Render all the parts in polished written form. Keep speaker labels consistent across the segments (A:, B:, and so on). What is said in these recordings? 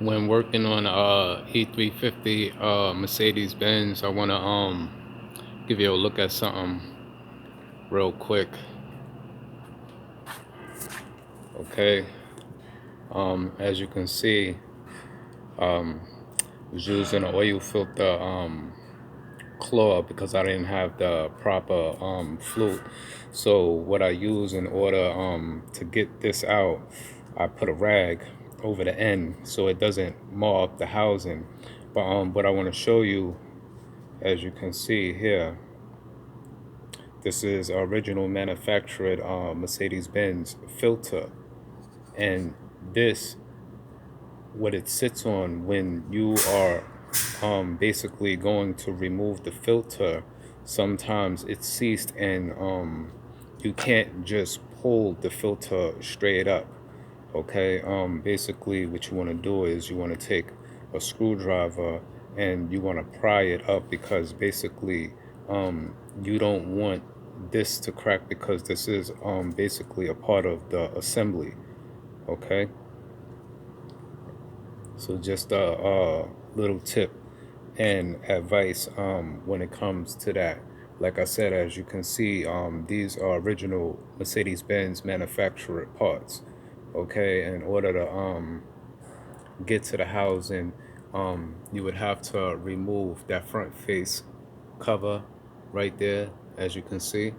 A: when working on E350 Mercedes Benz, I want to give you a look at something real quick. Okay, as you can see, was using an oil filter claw because I didn't have the proper flute. So what I use in order to get this out, I put a rag over the end so it doesn't mar up the housing. But what I want to show you, as you can see here, this is original manufactured Mercedes-Benz filter, and this, what it sits on when you are basically going to remove the filter, sometimes it's seized and you can't just pull the filter straight up. Okay, basically what you want to do is you want to take a screwdriver and you want to pry it up, because basically you don't want this to crack, because this is basically a part of the assembly. Okay, so just a little tip and advice when it comes to that. Like I said, as you can see, these are original Mercedes-Benz manufacturer parts. Okay, in order to get to the housing, you would have to remove that front face cover right there, as you can see.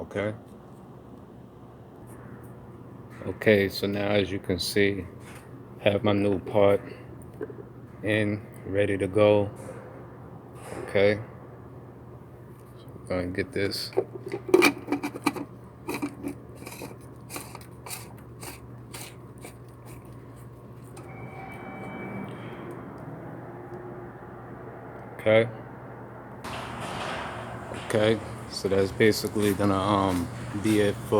A: Okay, so now as you can see, have my new part in, ready to go. Okay, so we're gonna get this. Okay. Okay, so that's basically gonna be it for